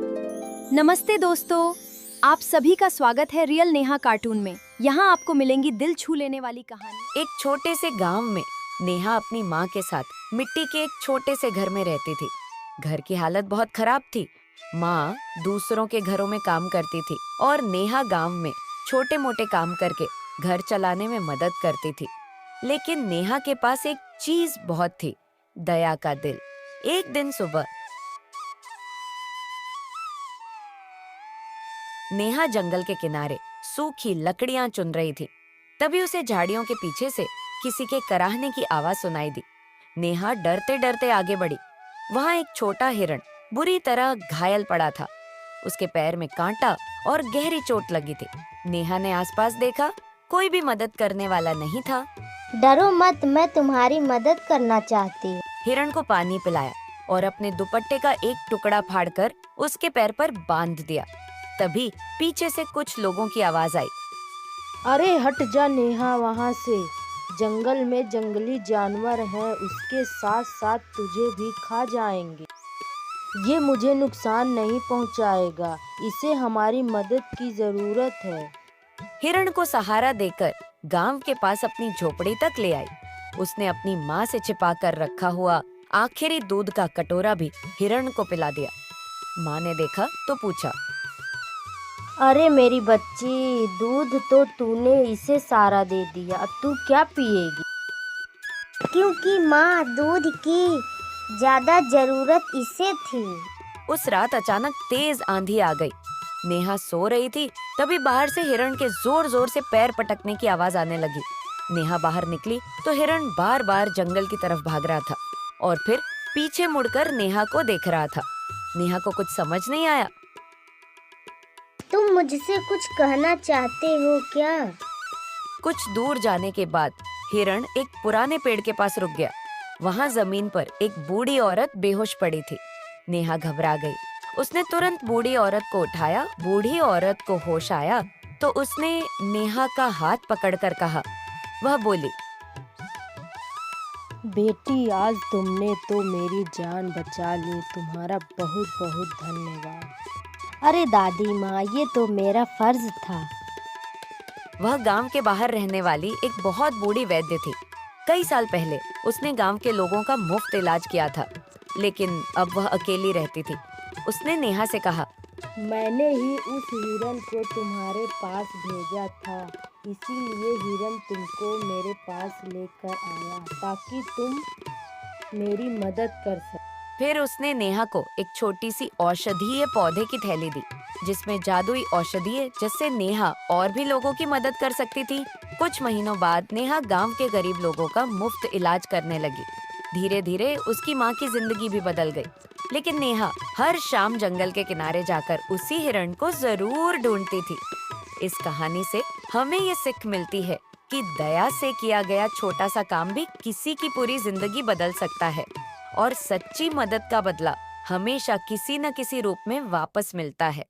नमस्ते दोस्तों, आप सभी का स्वागत है रियल नेहा कार्टून में। यहाँ आपको मिलेंगी दिल छू लेने वाली कहानी। एक छोटे से गांव में नेहा अपनी माँ के साथ मिट्टी के एक छोटे से घर में रहती थी। घर की हालत बहुत खराब थी। माँ दूसरों के घरों में काम करती थी और नेहा गांव में छोटे मोटे काम करके घर चलाने में मदद करती थी। लेकिन नेहा के पास एक चीज बहुत थी, दया का दिल। एक दिन सुबह नेहा जंगल के किनारे सूखी लकड़ियां चुन रही थी। तभी उसे झाड़ियों के पीछे से किसी के कराहने की आवाज सुनाई दी। नेहा डरते डरते आगे बढ़ी। वहां एक छोटा हिरण बुरी तरह घायल पड़ा था। उसके पैर में कांटा और गहरी चोट लगी थी। नेहा ने आसपास देखा, कोई भी मदद करने वाला नहीं था। डरो मत, मैं तुम्हारी मदद करना चाहती हूँ। हिरण को पानी पिलाया और अपने दुपट्टे का एक टुकड़ा फाड़कर उसके पैर पर बांध दिया। तभी पीछे से कुछ लोगों की आवाज आई। अरे हट जा नेहा वहाँ से, जंगल में जंगली जानवर हैं, उसके साथ साथ तुझे भी खा जाएंगे। ये मुझे नुकसान नहीं पहुँचाएगा, इसे हमारी मदद की जरूरत है। हिरण को सहारा देकर गांव के पास अपनी झोपड़ी तक ले आई। उसने अपनी माँ से छिपा कर रखा हुआ आखिरी दूध का कटोरा भी हिरण को पिला दिया। माँ ने देखा तो पूछा, अरे मेरी बच्ची, दूध तो तूने इसे सारा दे दिया, अब तू क्या पिएगी? क्योंकि माँ, दूध की ज्यादा जरूरत इसे थी। उस रात अचानक तेज आंधी आ गई। नेहा सो रही थी, तभी बाहर से हिरण के जोर जोर से पैर पटकने की आवाज आने लगी। नेहा बाहर निकली तो हिरण बार बार जंगल की तरफ भाग रहा था और फिर पीछे मुड़कर नेहा को देख रहा था। नेहा को कुछ समझ नहीं आया। तुम मुझसे कुछ कहना चाहते हो क्या? कुछ दूर जाने के बाद हिरण एक पुराने पेड़ के पास रुक गया। वहाँ जमीन पर एक बूढ़ी औरत बेहोश पड़ी थी। नेहा घबरा गई। उसने तुरंत बूढ़ी औरत को उठाया। बूढ़ी औरत को होश आया तो उसने नेहा का हाथ पकड़कर कहा। वह बोली, बेटी, आज तुमने तो मेरी जान बचा ली, तुम्हारा बहुत बहुत धन्यवाद। अरे दादी माँ, ये तो मेरा फर्ज था। वह गांव के बाहर रहने वाली एक बहुत बूढ़ी वैद्य थी। कई साल पहले उसने गांव के लोगों का मुफ्त इलाज किया था, लेकिन अब वह अकेली रहती थी। उसने नेहा से कहा, मैंने ही उस हिरण को तुम्हारे पास भेजा था, इसीलिए हिरण तुमको मेरे पास लेकर आया ताकि तुम मेरी मदद कर सको। फिर उसने नेहा को एक छोटी सी औषधीय पौधे की थैली दी, जिसमें जादुई औषधि जिससे नेहा और भी लोगों की मदद कर सकती थी। कुछ महीनों बाद नेहा गांव के गरीब लोगों का मुफ्त इलाज करने लगी। धीरे धीरे उसकी माँ की जिंदगी भी बदल गई। लेकिन नेहा हर शाम जंगल के किनारे जाकर उसी हिरण को जरूर ढूंढती थी। इस कहानी से हमें ये सीख मिलती है कि दया से किया गया छोटा सा काम भी किसी की पूरी जिंदगी बदल सकता है और सच्ची मदद का बदला हमेशा किसी न किसी रूप में वापस मिलता है।